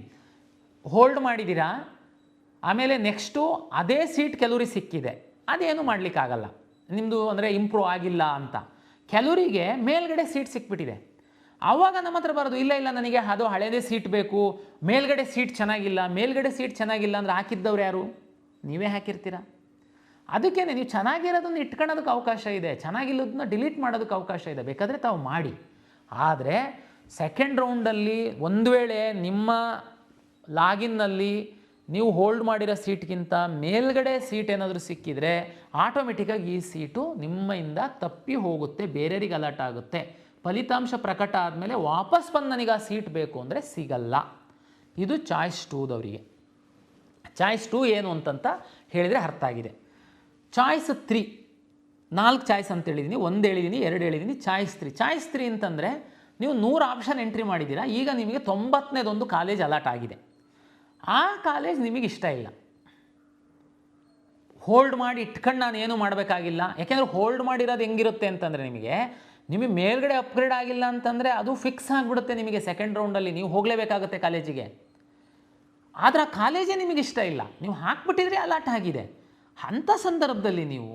ಹೋಲ್ಡ್ ಮಾಡಿದ್ದೀರಾ, ಆಮೇಲೆ ನೆಕ್ಸ್ಟು ಅದೇ ಸೀಟ್ ಕೆಲವರಿಗೆ ಸಿಕ್ಕಿದೆ, ಅದೇನು ಮಾಡಲಿಕ್ಕಾಗಲ್ಲ, ನಿಮ್ಮದು ಅಂದರೆ ಇಂಪ್ರೂವ್ ಆಗಿಲ್ಲ ಅಂತ. ಕೆಲವರಿಗೆ ಮೇಲ್ಗಡೆ ಸೀಟ್ ಸಿಕ್ಬಿಟ್ಟಿದೆ. ಆವಾಗ ನಮ್ಮ ಹತ್ರ ಬರೋದು, ಇಲ್ಲ ನನಗೆ ಅದು ಹಳೇದೇ ಸೀಟ್ ಬೇಕು, ಮೇಲ್ಗಡೆ ಸೀಟ್ ಚೆನ್ನಾಗಿಲ್ಲ. ಮೇಲ್ಗಡೆ ಸೀಟ್ ಚೆನ್ನಾಗಿಲ್ಲ ಅಂದರೆ ಹಾಕಿದ್ದವ್ರು ಯಾರು? ನೀವೇ ಹಾಕಿರ್ತೀರ. ಅದಕ್ಕೇ ನೀವು ಚೆನ್ನಾಗಿರೋದನ್ನು ಇಟ್ಕೊಳ್ಳೋದಕ್ಕೆ ಅವಕಾಶ ಇದೆ, ಚೆನ್ನಾಗಿಲ್ಲದನ್ನ ಡಿಲೀಟ್ ಮಾಡೋದಕ್ಕೆ ಅವಕಾಶ ಇದೆ, ಬೇಕಾದರೆ ತಾವು ಮಾಡಿ. ಆದರೆ ಸೆಕೆಂಡ್ ರೌಂಡಲ್ಲಿ ಒಂದು ವೇಳೆ ನಿಮ್ಮ ಲಾಗಿನ್ನಲ್ಲಿ ನೀವು ಹೋಲ್ಡ್ ಮಾಡಿರೋ ಸೀಟ್ಗಿಂತ ಮೇಲ್ಗಡೆ ಸೀಟ್ ಏನಾದರೂ ಸಿಕ್ಕಿದರೆ ಆಟೋಮೆಟಿಕ್ಕಾಗಿ ಈ ಸೀಟು ನಿಮ್ಮಿಂದ ತಪ್ಪಿ ಹೋಗುತ್ತೆ, ಬೇರೆಯವರಿಗೆ ಅಲರ್ಟ್ ಆಗುತ್ತೆ. ಫಲಿತಾಂಶ ಪ್ರಕಟ ಆದಮೇಲೆ ವಾಪಸ್ ಬಂದು ನನಗೆ ಆ ಸೀಟ್ ಬೇಕು ಅಂದರೆ ಸಿಗಲ್ಲ. ಇದು ಚಾಯ್ಸ್ 2ದವರಿಗೆ. ಚಾಯ್ಸ್ 2 ಏನು ಅಂತಂತ ಹೇಳಿದರೆ ಅರ್ಥ ಆಗಿದೆ. ಚಾಯ್ಸ್ 3 4 ಚಾಯ್ಸ್ ಅಂತ ಹೇಳಿದ್ದೀನಿ, 1 ಹೇಳಿದ್ದೀನಿ, 2 ಹೇಳಿದ್ದೀನಿ. ಚಾಯ್ಸ್ 3 ಅಂತಂದರೆ ನೀವು 100 ಆಪ್ಷನ್ ಎಂಟ್ರಿ ಮಾಡಿದ್ದೀರಾ, ಈಗ ನಿಮಗೆ 90ನೇದೊಂದು ಕಾಲೇಜ್ ಅಲಾಟ್ ಆಗಿದೆ. ಆ ಕಾಲೇಜ್ ನಿಮಗೆ ಇಷ್ಟ ಇಲ್ಲ, ಹೋಲ್ಡ್ ಮಾಡಿ ಇಟ್ಕೊಂಡು ನಾನು ಏನು ಮಾಡಬೇಕಾಗಿಲ್ಲ. ಯಾಕೆಂದರೆ ಹೋಲ್ಡ್ ಮಾಡಿರೋದು ಹೆಂಗಿರುತ್ತೆ ಅಂತಂದರೆ ನಿಮಗೆ ಮೇಲ್ಗಡೆ ಅಪ್ಗ್ರೇಡ್ ಆಗಿಲ್ಲ ಅಂತಂದರೆ ಅದು ಫಿಕ್ಸ್ ಆಗಿಬಿಡುತ್ತೆ. ನಿಮಗೆ ಸೆಕೆಂಡ್ ರೌಂಡಲ್ಲಿ ನೀವು ಹೋಗಲೇಬೇಕಾಗುತ್ತೆ ಕಾಲೇಜಿಗೆ. ಆದರೆ ಆ ಕಾಲೇಜೇ ನಿಮಗೆ ಇಷ್ಟ ಇಲ್ಲ, ನೀವು ಹಾಕ್ಬಿಟ್ಟಿದ್ರೆ ಅಲಾಟ್ ಆಗಿದೆ. ಅಂಥ ಸಂದರ್ಭದಲ್ಲಿ ನೀವು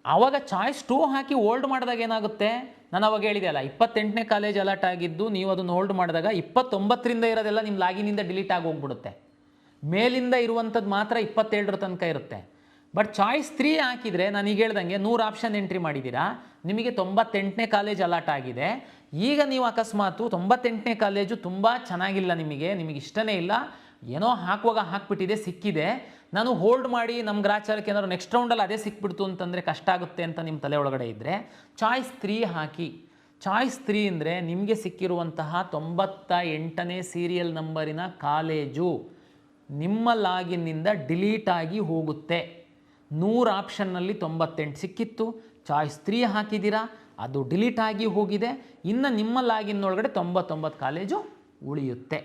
ಆವಾಗ ಚಾಯ್ಸ್ 2 ಹಾಕಿ ಹೋಲ್ಡ್ ಮಾಡಿದಾಗ ಏನಾಗುತ್ತೆ, ನಾನು ಅವಾಗ ಹೇಳಿದೆ ಅಲ್ಲ, 28ನೇ ಕಾಲೇಜ್ ಅಲಾಟ್ ಆಗಿದ್ದು ನೀವು ಅದನ್ನು ಹೋಲ್ಡ್ ಮಾಡಿದಾಗ 29ರಿಂದ ಇರೋದೆಲ್ಲ ನಿಮ್ಮ ಲಾಗಿನಿಂದ ಡಿಲೀಟ್ ಆಗಿ ಹೋಗ್ಬಿಡುತ್ತೆ. ಮೇಲಿಂದ ಇರುವಂಥದ್ದು ಮಾತ್ರ 27ರ ತನಕ ಇರುತ್ತೆ. ಬಟ್ ಚಾಯ್ಸ್ 3 ಹಾಕಿದರೆ ನನಗೆ ಹೇಳ್ದಂಗೆ 100 ಆಪ್ಷನ್ ಎಂಟ್ರಿ ಮಾಡಿದ್ದೀರಾ, ನಿಮಗೆ 98ನೇ ಕಾಲೇಜ್ ಅಲಾಟ್ ಆಗಿದೆ. ಈಗ ನೀವು ಅಕಸ್ಮಾತು 98ನೇ ಕಾಲೇಜು ತುಂಬ ಚೆನ್ನಾಗಿಲ್ಲ, ನಿಮಗೆ ಇಷ್ಟನೇ ಇಲ್ಲ, ಏನೋ ಹಾಕುವಾಗ ಹಾಕ್ಬಿಟ್ಟಿದೆ, ಸಿಕ್ಕಿದೆ, ನಾನು ಹೋಲ್ಡ್ ಮಾಡಿ ನಮ್ಮ ಗ್ರಾಚಾರಕ್ಕೆ ಏನಾದ್ರು ನೆಕ್ಸ್ಟ್ ರೌಂಡಲ್ಲಿ ಅದೇ ಸಿಕ್ಬಿಡ್ತು ಅಂತಂದರೆ ಕಷ್ಟ ಆಗುತ್ತೆ ಅಂತ ನಿಮ್ಮ ತಲೆ ಒಳಗಡೆ ಇದ್ದರೆ ಚಾಯ್ಸ್ 3 ಹಾಕಿ. ಚಾಯ್ಸ್ 3 ಅಂದರೆ ನಿಮಗೆ ಸಿಕ್ಕಿರುವಂತಹ 98ನೇ ಸೀರಿಯಲ್ ನಂಬರಿನ ಕಾಲೇಜು ನಿಮ್ಮ ಲಾಗಿನ್ನಿಂದ ಡಿಲೀಟ್ ಆಗಿ ಹೋಗುತ್ತೆ. 100 ಆಪ್ಷನ್ನಲ್ಲಿ 98 ಸಿಕ್ಕಿತ್ತು, ಚಾಯ್ಸ್ 3 ಹಾಕಿದ್ದೀರಾ, ಅದು ಡಿಲೀಟ್ ಆಗಿ ಹೋಗಿದೆ. ಇನ್ನು ನಿಮ್ಮ ಲಾಗಿನ್ ಒಳಗಡೆ 99 ಕಾಲೇಜು ಉಳಿಯುತ್ತೆ.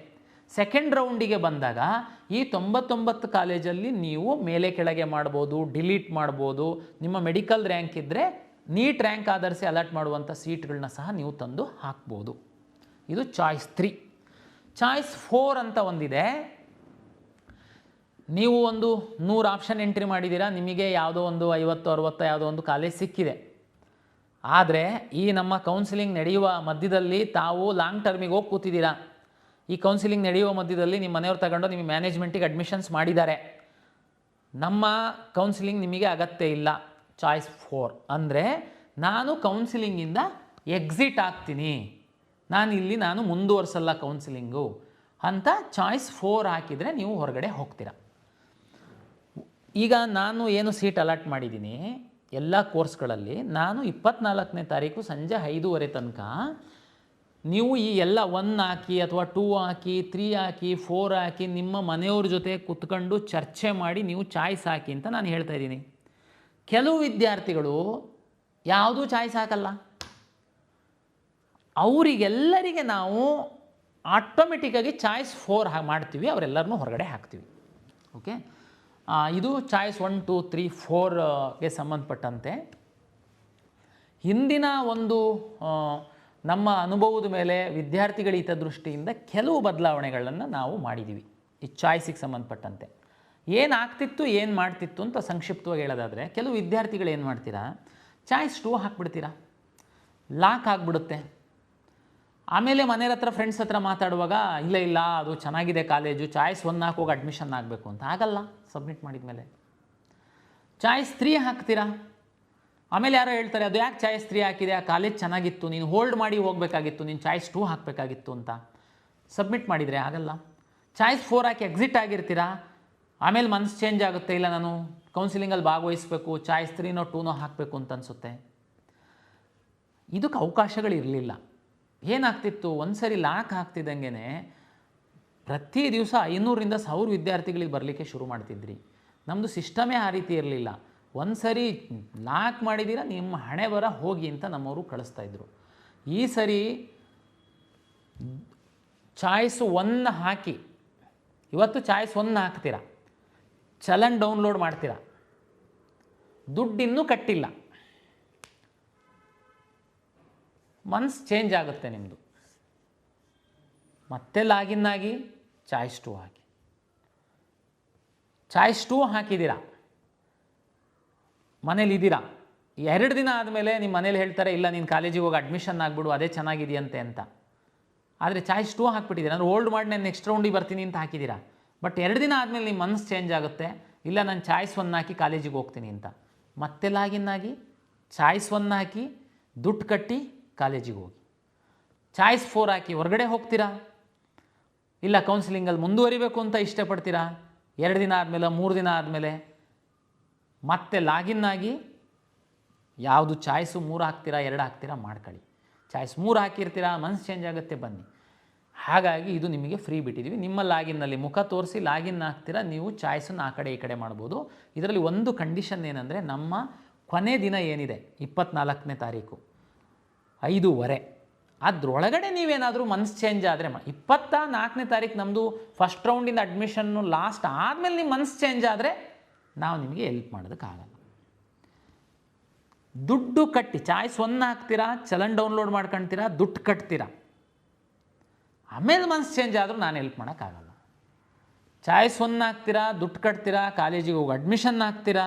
ಸೆಕೆಂಡ್ ರೌಂಡಿಗೆ ಬಂದಾಗ ಈ 99 ಕಾಲೇಜಲ್ಲಿ ನೀವು ಮೇಲೆ ಕೆಳಗೆ ಮಾಡ್ಬೋದು, ಡಿಲೀಟ್ ಮಾಡ್ಬೋದು. ನಿಮ್ಮ ಮೆಡಿಕಲ್ ರ್ಯಾಂಕ್ ಇದ್ದರೆ ನೀಟ್ ರ್ಯಾಂಕ್ ಆಧರಿಸಿ ಅಲರ್ಟ್ ಮಾಡುವಂಥ ಸೀಟ್ಗಳನ್ನ ಸಹ ನೀವು ತಂದು ಹಾಕ್ಬೋದು. ಇದು ಚಾಯ್ಸ್ 3. ಚಾಯ್ಸ್ 4 ಅಂತ ಒಂದಿದೆ. ನೀವು ಒಂದು 100 ಆಪ್ಷನ್ ಎಂಟ್ರಿ ಮಾಡಿದ್ದೀರಾ, ನಿಮಗೆ ಯಾವುದೋ ಒಂದು 50-60 ಯಾವುದೋ ಒಂದು ಕಾಲೇಜ್ ಸಿಕ್ಕಿದೆ. ಆದರೆ ಈ ನಮ್ಮ ಕೌನ್ಸಿಲಿಂಗ್ ನಡೆಯುವ ಮಧ್ಯದಲ್ಲಿ ತಾವು ಲಾಂಗ್ ಟರ್ಮಿಗೆ ಹೋಗಿ ಕೂತಿದ್ದೀರಾ. ಈ ಕೌನ್ಸಿಲಿಂಗ್ ನಡೆಯುವ ಮಧ್ಯದಲ್ಲಿ ನಿಮ್ಮ ಮನೆಯವ್ರು ತಗೊಂಡು ನಿಮಗೆ ಮ್ಯಾನೇಜ್ಮೆಂಟಿಗೆ ಅಡ್ಮಿಷನ್ಸ್ ಮಾಡಿದ್ದಾರೆ. ನಮ್ಮ ಕೌನ್ಸಿಲಿಂಗ್ ನಿಮಗೆ ಅಗತ್ಯ ಇಲ್ಲ. ಚಾಯ್ಸ್ 4 ಅಂದರೆ ನಾನು ಕೌನ್ಸಿಲಿಂಗಿಂದ ಎಕ್ಸಿಟ್ ಆಗ್ತೀನಿ, ನಾನು ಮುಂದುವರ್ಸಲ್ಲ ಕೌನ್ಸಿಲಿಂಗು ಅಂತ ಚಾಯ್ಸ್ 4 ಹಾಕಿದರೆ ನೀವು ಹೊರಗಡೆ ಹೋಗ್ತೀರಾ. ಈಗ ನಾನು ಏನು ಸೀಟ್ ಅಲಾಟ್ ಮಾಡಿದ್ದೀನಿ ಎಲ್ಲ ಕೋರ್ಸ್ಗಳಲ್ಲಿ, ನಾನು 24ನೇ ತಾರೀಕು ಸಂಜೆ 5:30 ತನಕ ನೀವು ಈ ಎಲ್ಲ 1 ಹಾಕಿ ಅಥವಾ 2 ಹಾಕಿ 3 ಹಾಕಿ 4 ಹಾಕಿ ನಿಮ್ಮ ಮನೆಯವ್ರ ಜೊತೆ ಕೂತ್ಕೊಂಡು ಚರ್ಚೆ ಮಾಡಿ ನೀವು ಚಾಯ್ಸ್ ಹಾಕಿ ಅಂತ ನಾನು ಹೇಳ್ತಾ ಇದ್ದೀನಿ. ಕೆಲವು ವಿದ್ಯಾರ್ಥಿಗಳು ಯಾವುದೂ ಚಾಯ್ಸ್ ಹಾಕಲ್ಲ. ಅವರಿಗೆಲ್ಲರಿಗೆ ನಾವು ಆಟೋಮೆಟಿಕ್ಕಾಗಿ ಚಾಯ್ಸ್ 4 ಮಾಡ್ತೀವಿ, ಅವರೆಲ್ಲರನ್ನೂ ಹೊರಗಡೆ ಹಾಕ್ತೀವಿ. ಓಕೆ, ಇದು ಚಾಯ್ಸ್ 1, 2, 3, 4ಗೆ ಸಂಬಂಧಪಟ್ಟಂತೆ ಹಿಂದಿನ ಒಂದು ನಮ್ಮ ಅನುಭವದ ಮೇಲೆ ವಿದ್ಯಾರ್ಥಿಗಳ ಹಿತದೃಷ್ಟಿಯಿಂದ ಕೆಲವು ಬದಲಾವಣೆಗಳನ್ನು ನಾವು ಮಾಡಿದ್ದೀವಿ. ಈ ಚಾಯ್ಸಿಗೆ ಸಂಬಂಧಪಟ್ಟಂತೆ ಏನಾಗ್ತಿತ್ತು ಏನು ಮಾಡ್ತಿತ್ತು ಅಂತ ಸಂಕ್ಷಿಪ್ತವಾಗಿ ಹೇಳೋದಾದರೆ, ಕೆಲವು ವಿದ್ಯಾರ್ಥಿಗಳು ಏನು ಮಾಡ್ತೀರಾ, ಚಾಯ್ಸ್ 2 ಹಾಕ್ಬಿಡ್ತೀರಾ, ಲಾಕ್ ಆಗಿಬಿಡುತ್ತೆ. ಆಮೇಲೆ ಮನೆಯವ್ರ ಹತ್ರ ಫ್ರೆಂಡ್ಸ್ ಹತ್ರ ಮಾತಾಡುವಾಗ ಇಲ್ಲ ಇಲ್ಲ ಅದು ಚೆನ್ನಾಗಿದೆ ಕಾಲೇಜು, ಚಾಯ್ಸ್ 1 ಹಾಕೋಗಿ ಅಡ್ಮಿಷನ್ ಆಗಬೇಕು ಅಂತ ಆಗಲ್ಲ. ಸಬ್ಮಿಟ್ ಮಾಡಿದ ಮೇಲೆ ಚಾಯ್ಸ್ 3 ಹಾಕ್ತೀರಾ, ಆಮೇಲೆ ಯಾರೋ ಹೇಳ್ತಾರೆ ಅದು ಯಾಕೆ ಚಾಯ್ಸ್ 3 ಹಾಕಿದೆ, ಆ ಕಾಲೇಜ್ ಚೆನ್ನಾಗಿತ್ತು, ನೀನು ಹೋಲ್ಡ್ ಮಾಡಿ ಹೋಗಬೇಕಾಗಿತ್ತು, ನೀನು ಚಾಯ್ಸ್ 2 ಹಾಕಬೇಕಾಗಿತ್ತು ಅಂತ ಸಬ್ಮಿಟ್ ಮಾಡಿದರೆ ಆಗಲ್ಲ. ಚಾಯ್ಸ್ 4 ಹಾಕಿ ಎಕ್ಸಿಟ್ ಆಗಿರ್ತೀರಾ, ಆಮೇಲೆ ಮನಸ್ಸು ಚೇಂಜ್ ಆಗುತ್ತೆ, ಇಲ್ಲ ನಾನು ಕೌನ್ಸಿಲಿಂಗಲ್ಲಿ ಭಾಗವಹಿಸಬೇಕು, ಚಾಯ್ಸ್ 3ನೋ 2ನೋ ಹಾಕಬೇಕು ಅಂತ ಅನಿಸುತ್ತೆ. ಇದಕ್ಕೆ ಅವಕಾಶಗಳಿರಲಿಲ್ಲ. ಏನಾಗ್ತಿತ್ತು, ಒಂದು ಸರಿ ಲಾಕ್ ಹಾಕ್ತಿದ್ದಂಗೆ ಪ್ರತಿ ದಿವಸ 500ರಿಂದ 1000 ವಿದ್ಯಾರ್ಥಿಗಳಿಗೆ ಬರಲಿಕ್ಕೆ ಶುರು ಮಾಡ್ತಿದ್ರಿ. ನಮ್ಮದು ಸಿಸ್ಟಮೇ ಆ ರೀತಿ ಇರಲಿಲ್ಲ. ಒಂದು ಸರಿ ಲಾಕ್ ಮಾಡಿದ್ದೀರಾ, ನಿಮ್ಮ ಹಣೆ ಬರ ಹೋಗಿ ಅಂತ ನಮ್ಮವರು ಕಳಿಸ್ತಾಯಿದ್ರು. ಈ ಸರಿ ಚಾಯ್ಸ್ 1 ಹಾಕಿ, ಇವತ್ತು ಚಾಯ್ಸ್ 1 ಹಾಕ್ತೀರಾ, ಚಲನ್ ಡೌನ್ಲೋಡ್ ಮಾಡ್ತೀರಾ, ದುಡ್ಡು ಇನ್ನೂ ಕಟ್ಟಿಲ್ಲ, ಮನ್ಸು ಚೇಂಜ್ ಆಗುತ್ತೆ ನಿಮ್ಮದು. ಮತ್ತೆ ಲಾಗಿನ್ ಆಗಿ ಚಾಯ್ಸ್ 2 ಹಾಕಿ, ಚಾಯ್ಸ್ 2 ಹಾಕಿದ್ದೀರಾ, ಮನೇಲಿದ್ದೀರಾ. 2 ದಿನ ಆದಮೇಲೆ ನಿಮ್ಮ ಮನೇಲಿ ಹೇಳ್ತಾರೆ ಇಲ್ಲ ನೀನು ಕಾಲೇಜಿಗೆ ಹೋಗಿ ಅಡ್ಮಿಷನ್ ಆಗಿಬಿಡು, ಅದೇ ಚೆನ್ನಾಗಿದೆಯಂತೆ ಅಂತ. ಆದರೆ ಚಾಯ್ಸ್ 2 ಹಾಕ್ಬಿಟ್ಟಿದ್ದೀರಾ, ಅಂದರೆ ಹೋಲ್ಡ್ ಮಾಡಿ ನಾನು ನೆಕ್ಸ್ಟ್ ರೌಂಡಿಗೆ ಬರ್ತೀನಿ ಅಂತ ಹಾಕಿದ್ದೀರಾ. ಬಟ್ 2 ದಿನ ಆದಮೇಲೆ ನಿಮ್ಮ ಮನಸ್ಸು ಚೇಂಜ್ ಆಗುತ್ತೆ, ಇಲ್ಲ ನಾನು ಚಾಯ್ಸ್ 1 ಹಾಕಿ ಕಾಲೇಜಿಗೆ ಹೋಗ್ತೀನಿ ಅಂತ. ಮತ್ತೆ ಲಾಗಿನ್ ಆಗಿ ಚಾಯ್ಸ್ 1 ಹಾಕಿ ದುಡ್ಡು ಕಟ್ಟಿ ಕಾಲೇಜಿಗೆ ಹೋಗಿ. ಚಾಯ್ಸ್ 4 ಹಾಕಿ ಹೊರಗಡೆ ಹೋಗ್ತೀರಾ, ಇಲ್ಲ ಕೌನ್ಸಿಲಿಂಗಲ್ಲಿ ಮುಂದುವರಿಬೇಕು ಅಂತ ಇಷ್ಟಪಡ್ತೀರಾ. 2 ದಿನ ಆದಮೇಲೆ 3 ದಿನ ಆದಮೇಲೆ ಮತ್ತೆ ಲಾಗಿನ್ ಆಗಿ ಯಾವುದು ಚಾಯ್ಸು 3 ಹಾಕ್ತೀರಾ 2 ಹಾಕ್ತೀರಾ ಮಾಡ್ಕೊಳ್ಳಿ. ಚಾಯ್ಸ್ 3 ಹಾಕಿರ್ತೀರಾ, ಮನಸ್ಸು ಚೇಂಜ್ ಆಗುತ್ತೆ, ಬನ್ನಿ. ಹಾಗಾಗಿ ಇದು ನಿಮಗೆ ಫ್ರೀ ಬಿಟ್ಟಿದ್ದೀವಿ. ನಿಮ್ಮ ಲಾಗಿನ್ನಲ್ಲಿ ಮುಖ ತೋರಿಸಿ ಲಾಗಿನ್ ಆಗ್ತೀರಾ, ನೀವು ಚಾಯ್ಸನ್ನು ಆ ಕಡೆ ಈ ಕಡೆ ಮಾಡ್ಬೋದು. ಇದರಲ್ಲಿ ಒಂದು ಕಂಡೀಷನ್ ಏನಂದರೆ, ನಮ್ಮ ಕೊನೆ ದಿನ ಏನಿದೆ 24ನೇ ತಾರೀಕು 5:15, ಅದರೊಳಗಡೆ ನೀವೇನಾದರೂ ಮನಸ್ಸು ಚೇಂಜ್ ಆದರೆ 24ನೇ ತಾರೀಕು ನಮ್ಮದು ಫಸ್ಟ್ ರೌಂಡಿಂದ ಅಡ್ಮಿಷನ್ನು ಲಾಸ್ಟ್ ಆದಮೇಲೆ ನಿಮ್ಮ ಮನಸ್ಸು ಚೇಂಜ್ ಆದರೆ ನಾವು ನಿಮಗೆ ಹೆಲ್ಪ್ ಮಾಡೋದಕ್ಕಾಗಲ್ಲ. ದುಡ್ಡು ಕಟ್ಟಿ ಚಾಯ್ಸ್ 1 ಹಾಕ್ತೀರಾ, ಚಲನ್ ಡೌನ್ಲೋಡ್ ಮಾಡ್ಕೊಳ್ತೀರಾ, ದುಡ್ಡು ಕಟ್ತೀರಾ, ಆಮೇಲೆ ಮನಸ್ಸು ಚೇಂಜ್ ಆದರೂ ನಾನು ಹೆಲ್ಪ್ ಮಾಡೋಕ್ಕಾಗಲ್ಲ. ಚಾಯ್ಸ್ 1 ಹಾಕ್ತೀರಾ, ದುಡ್ಡು ಕಟ್ತೀರಾ, ಕಾಲೇಜಿಗೆ ಹೋಗಿ ಅಡ್ಮಿಷನ್ ಹಾಕ್ತೀರಾ,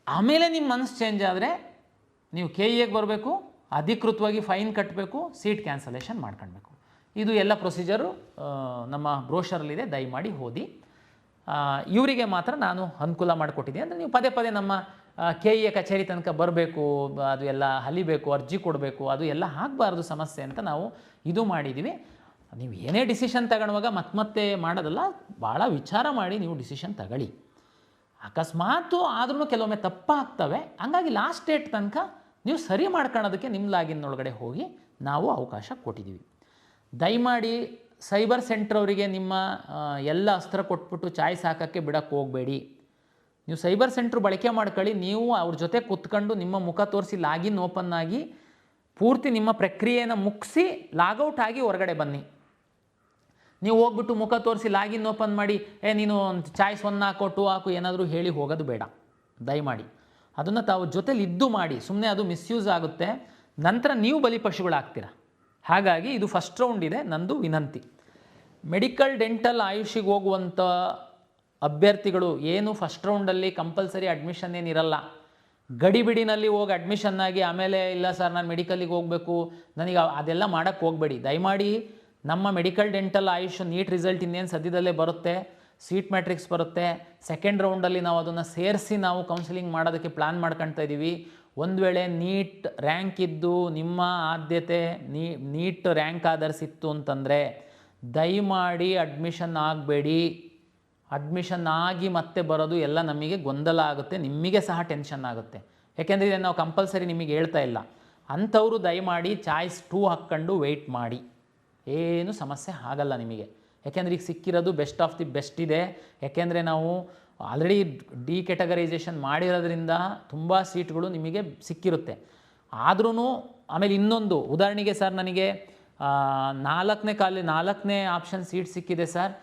ಆಮೇಲೆ ನಿಮ್ಮ ಮನಸ್ಸು ಚೇಂಜ್ ಆದರೆ ನೀವು KEಗೆ ಬರಬೇಕು, ಅಧಿಕೃತವಾಗಿ ಫೈನ್ ಕಟ್ಟಬೇಕು, ಸೀಟ್ ಕ್ಯಾನ್ಸಲೇಷನ್ ಮಾಡ್ಕೊಳ್ಬೇಕು. ಇದು ಎಲ್ಲ ಪ್ರೊಸೀಜರು ನಮ್ಮ ಬ್ರೋಷರಲ್ಲಿದೆ, ದಯಮಾಡಿ ಓದಿ. ಇವರಿಗೆ ಮಾತ್ರ ನಾನು ಅನುಕೂಲ ಮಾಡಿಕೊಟ್ಟಿದ್ದೀನಿ. ಅಂದರೆ ನೀವು ಪದೇ ಪದೇ ನಮ್ಮ KE ಕಚೇರಿ ತನಕ ಬರಬೇಕು, ಅದು ಎಲ್ಲ ಹಲಿಬೇಕು, ಅರ್ಜಿ ಕೊಡಬೇಕು, ಅದು ಎಲ್ಲ ಆಗಬಾರ್ದು ಸಮಸ್ಯೆ ಅಂತ ನಾವು ಇದು ಮಾಡಿದ್ದೀವಿ. ನೀವು ಏನೇ ಡಿಸಿಷನ್ ತಗೊಳ್ಳುವಾಗ ಮತ್ತೆ ಮಾಡೋದಲ್ಲ, ಭಾಳ ವಿಚಾರ ಮಾಡಿ ನೀವು ಡಿಸಿಷನ್ ತಗೊಳ್ಳಿ. ಅಕಸ್ಮಾತು ಆದ್ರೂ ಕೆಲವೊಮ್ಮೆ ತಪ್ಪಾಗ್ತವೆ, ಹಂಗಾಗಿ ಲಾಸ್ಟ್ ಡೇಟ್ ತನಕ ನೀವು ಸರಿ ಮಾಡ್ಕೊಳ್ಳೋದಕ್ಕೆ ನಿಮ್ಮ ಲಾಗಿನ್ ಒಳಗಡೆ ಹೋಗಿ ನಾವು ಅವಕಾಶ ಕೊಟ್ಟಿದ್ದೀವಿ. ದಯಮಾಡಿ ಸೈಬರ್ ಸೆಂಟರ್ ಅವರಿಗೆ ನಿಮ್ಮ ಎಲ್ಲ ಅಸ್ತ್ರ ಕೊಟ್ಬಿಟ್ಟು ಚಾಯ್ಸ್ ಹಾಕೋಕ್ಕೆ ಬಿಡೋಕ್ಕೆ ಹೋಗಬೇಡಿ. ನೀವು ಸೈಬರ್ ಸೆಂಟ್ರ್ ಬಳಕೆ ಮಾಡ್ಕೊಳ್ಳಿ. ನೀವು ಅವ್ರ ಜೊತೆ ಕೂತ್ಕೊಂಡು ನಿಮ್ಮ ಮುಖ ತೋರಿಸಿ ಲಾಗಿನ್ ಓಪನ್ ಆಗಿ ಪೂರ್ತಿ ನಿಮ್ಮ ಪ್ರಕ್ರಿಯೆಯನ್ನು ಮುಗಿಸಿ ಲಾಗೌಟ್ ಆಗಿ ಹೊರಗಡೆ ಬನ್ನಿ. ನೀವು ಹೋಗ್ಬಿಟ್ಟು ಮುಖ ತೋರಿಸಿ ಲಾಗಿನ್ ಓಪನ್ ಮಾಡಿ ನೀನು ಚಾಯ್ಸ್ 1 ಹಾಕೋ 2 ಹಾಕು ಏನಾದರೂ ಹೇಳಿ ಹೋಗೋದು ಬೇಡ. ದಯಮಾಡಿ ಅದನ್ನು ತಾವು ಜೊತೆಲಿ ಇದ್ದು ಮಾಡಿ. ಸುಮ್ಮನೆ ಅದು ಮಿಸ್ಯೂಸ್ ಆಗುತ್ತೆ, ನಂತರ ನೀವು ಬಲಿಪಶುಗಳಾಗ್ತೀರ. ಹಾಗಾಗಿ ಇದು ಫಸ್ಟ್ ರೌಂಡ್ ಇದೆ, ನಂದು ವಿನಂತಿ. ಮೆಡಿಕಲ್ ಡೆಂಟಲ್ ಆಯುಷಿಗೆ ಹೋಗುವಂಥ ಅಭ್ಯರ್ಥಿಗಳು ಏನು ಫಸ್ಟ್ ರೌಂಡಲ್ಲಿ ಕಂಪಲ್ಸರಿ ಅಡ್ಮಿಷನ್ ಏನಿರಲ್ಲ, ಗಡಿಬಿಡಿನಲ್ಲಿ ಹೋಗಿ ಅಡ್ಮಿಷನ್ ಆಗಿ ಆಮೇಲೆ ಇಲ್ಲ ಸರ್ ನಾನು ಮೆಡಿಕಲ್ಲಿಗೆ ಹೋಗಬೇಕು ನನಗೆ ಅದೆಲ್ಲ ಮಾಡೋಕ್ಕೆ ಹೋಗಬೇಡಿ. ದಯಮಾಡಿ ನಮ್ಮ medical dental AYUSH NEET result ಇನ್ನೇನು ಸದ್ಯದಲ್ಲೇ ಬರುತ್ತೆ, ಸೀಟ್ ಮ್ಯಾಟ್ರಿಕ್ಸ್ ಬರುತ್ತೆ. ಸೆಕೆಂಡ್ ರೌಂಡಲ್ಲಿ ನಾವು ಅದನ್ನು ಸೇರಿಸಿ ನಾವು ಕೌನ್ಸಿಲಿಂಗ್ ಮಾಡೋದಕ್ಕೆ ಪ್ಲ್ಯಾನ್ ಮಾಡ್ಕೊಳ್ತಾ ಇದ್ದೀವಿ. ಒಂದು ವೇಳೆ ನೀಟ್ ರ್ಯಾಂಕ್ ಇದ್ದು ನಿಮ್ಮ ಆದ್ಯತೆ ನೀಟ್ ರ್ಯಾಂಕ್ ಆಧರಿಸಿ ಇತ್ತು ಅಂತಂದರೆ ದಯಮಾಡಿ ಅಡ್ಮಿಷನ್ ಆಗಬೇಡಿ. ಅಡ್ಮಿಷನ್ ಆಗಿ ಮತ್ತೆ ಬರೋದು ಎಲ್ಲ ನಮಗೆ ಗೊಂದಲ ಆಗುತ್ತೆ, ನಿಮಗೆ ಸಹ ಟೆನ್ಷನ್ ಆಗುತ್ತೆ. ಯಾಕೆಂದರೆ ಇದನ್ನು ನಾವು ಕಂಪಲ್ಸರಿ ನಿಮಗೆ ಹೇಳ್ತಾ ಇಲ್ಲ. ಅಂಥವರು ದಯಮಾಡಿ ಚಾಯ್ಸ್ 2 ಹಾಕ್ಕೊಂಡು ವೆಯ್ಟ್ ಮಾಡಿ, ಏನು ಸಮಸ್ಯೆ ಆಗಲ್ಲ ನಿಮಗೆ. ಯಾಕೆಂದರೆ ಈಗ ಸಿಕ್ಕಿರೋದು ಬೆಸ್ಟ್ ಆಫ್ ದಿ ಬೆಸ್ಟ್ ಇದೆ. ಯಾಕೆಂದರೆ ನಾವು ಆಲ್ರೆಡಿ ಡಿ ಕ್ಯಾಟಗರೈಸೇಷನ್ ಮಾಡಿರೋದ್ರಿಂದ ತುಂಬ ಸೀಟ್ಗಳು ನಿಮಗೆ ಸಿಕ್ಕಿರುತ್ತೆ. ಆದ್ರೂ ಆಮೇಲೆ ಇನ್ನೊಂದು ಉದಾಹರಣೆಗೆ ಸರ್ ನನಗೆ 4ನೇ ಆಪ್ಷನ್ ಸೀಟ್ ಸಿಕ್ಕಿದೆ ಸರ್,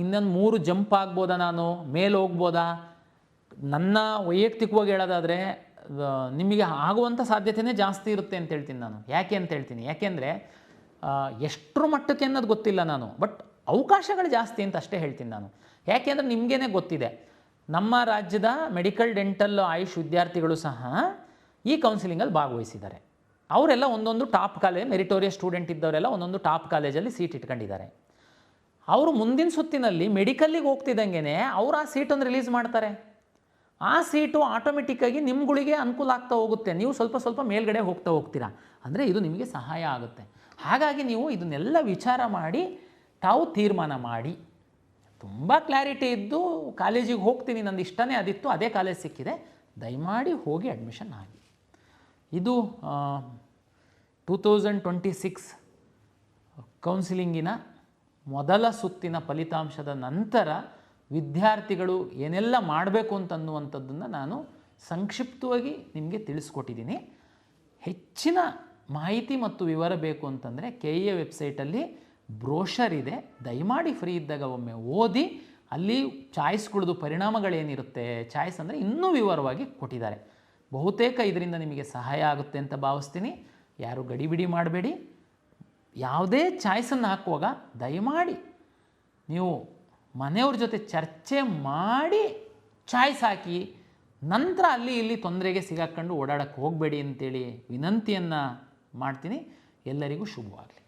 ಇನ್ನೊಂದು 3 ಜಂಪ್ ಆಗ್ಬೋದಾ, ನಾನು ಮೇಲೆ ಹೋಗ್ಬೋದಾ? ನನ್ನ ವೈಯಕ್ತಿಕವಾಗಿ ಹೇಳೋದಾದರೆ ನಿಮಗೆ ಆಗುವಂಥ ಸಾಧ್ಯತೆಯೇ ಜಾಸ್ತಿ ಇರುತ್ತೆ ಅಂತ ಹೇಳ್ತೀನಿ ನಾನು. ಯಾಕೆ ಅಂತ ಹೇಳ್ತೀನಿ, ಯಾಕೆಂದರೆ ಎಷ್ಟರ ಮಟ್ಟಕ್ಕೆ ಅನ್ನೋದು ಗೊತ್ತಿಲ್ಲ ನಾನು, ಬಟ್ ಅವಕಾಶಗಳು ಜಾಸ್ತಿ ಅಂತ ಅಷ್ಟೇ ಹೇಳ್ತೀನಿ ನಾನು. ಯಾಕೆಂದರೆ ನಿಮಗೇ ಗೊತ್ತಿದೆ, ನಮ್ಮ ರಾಜ್ಯದ ಮೆಡಿಕಲ್ ಡೆಂಟಲ್ ಆಯುಷ್ ವಿದ್ಯಾರ್ಥಿಗಳು ಸಹ ಈ ಕೌನ್ಸಿಲಿಂಗಲ್ಲಿ ಭಾಗವಹಿಸಿದ್ದಾರೆ. ಅವರೆಲ್ಲ ಒಂದೊಂದು ಟಾಪ್ ಕಾಲೇಜ್, ಮೆರಿಟೋರಿಯಸ್ ಸ್ಟೂಡೆಂಟ್ ಇದ್ದವರೆಲ್ಲ ಒಂದೊಂದು ಟಾಪ್ ಕಾಲೇಜಲ್ಲಿ ಸೀಟ್ ಇಟ್ಕೊಂಡಿದ್ದಾರೆ. ಅವರು ಮುಂದಿನ ಸುತ್ತಿನಲ್ಲಿ ಮೆಡಿಕಲ್ಲಿಗೆ ಹೋಗ್ತಿದ್ದಂಗೆ ಅವರು ಆ ಸೀಟನ್ನು ರಿಲೀಸ್ ಮಾಡ್ತಾರೆ. ಆ ಸೀಟು ಆಟೋಮೆಟಿಕ್ಕಾಗಿ ನಿಮ್ಗಳಿಗೆ ಅನುಕೂಲ ಆಗ್ತಾ ಹೋಗುತ್ತೆ, ನೀವು ಸ್ವಲ್ಪ ಸ್ವಲ್ಪ ಮೇಲ್ಗಡೆ ಹೋಗ್ತಾ ಹೋಗ್ತೀರಾ. ಅಂದರೆ ಇದು ನಿಮಗೆ ಸಹಾಯ ಆಗುತ್ತೆ. ಹಾಗಾಗಿ ನೀವು ಇದನ್ನೆಲ್ಲ ವಿಚಾರ ಮಾಡಿ ತಾವು ತೀರ್ಮಾನ ಮಾಡಿ, ತುಂಬ ಕ್ಲಾರಿಟಿ ಇದ್ದು ಕಾಲೇಜಿಗೆ ಹೋಗ್ತೀನಿ, ನಂದು ಇಷ್ಟನೇ ಅದಿತ್ತು, ಅದೇ ಕಾಲೇಜ್ ಸಿಕ್ಕಿದೆ, ದಯಮಾಡಿ ಹೋಗಿ ಅಡ್ಮಿಷನ್ ಆಗಿ. ಇದು 2026 ಕೌನ್ಸಿಲಿಂಗಿನ ಮೊದಲ ಸುತ್ತಿನ ಫಲಿತಾಂಶದ ನಂತರ ವಿದ್ಯಾರ್ಥಿಗಳು ಏನೆಲ್ಲ ಮಾಡಬೇಕು ಅಂತನ್ನುವಂಥದ್ದನ್ನು ನಾನು ಸಂಕ್ಷಿಪ್ತವಾಗಿ ನಿಮಗೆ ತಿಳಿಸ್ಕೊಟ್ಟಿದ್ದೀನಿ. ಹೆಚ್ಚಿನ ಮಾಹಿತಿ ಮತ್ತು ವಿವರ ಬೇಕು ಅಂತಂದರೆ KEA ವೆಬ್ಸೈಟಲ್ಲಿ ಬ್ರೋಷರ್ ಇದೆ, ದಯಮಾಡಿ ಫ್ರೀ ಇದ್ದಾಗ ಒಮ್ಮೆ ಓದಿ. ಅಲ್ಲಿ ಚಾಯ್ಸ್ಗಳದ್ದು ಪರಿಣಾಮಗಳೇನಿರುತ್ತೆ, ಚಾಯ್ಸ್ ಅಂದರೆ ಇನ್ನೂ ವಿವರವಾಗಿ ಕೊಟ್ಟಿದ್ದಾರೆ. ಬಹುತೇಕ ಇದರಿಂದ ನಿಮಗೆ ಸಹಾಯ ಆಗುತ್ತೆ ಅಂತ ಭಾವಿಸ್ತೀನಿ. ಯಾರು ಗಡಿಬಿಡಿ ಮಾಡಬೇಡಿ. ಯಾವುದೇ ಚಾಯ್ಸನ್ನು ಹಾಕುವಾಗ ದಯಮಾಡಿ ನೀವು ಮನೆಯವ್ರ ಜೊತೆ ಚರ್ಚೆ ಮಾಡಿ ಚಾಯ್ಸ್ ಹಾಕಿ, ನಂತರ ಅಲ್ಲಿ ಇಲ್ಲಿ ತೊಂದರೆಗೆ ಸಿಗಾಕೊಂಡು ಓಡಾಡಕ್ಕೆ ಹೋಗಬೇಡಿ ಅಂತೇಳಿ ವಿನಂತಿಯನ್ನು ಮಾಡ್ತೀನಿ. ಎಲ್ಲರಿಗೂ ಶುಭವಾಗಲಿ.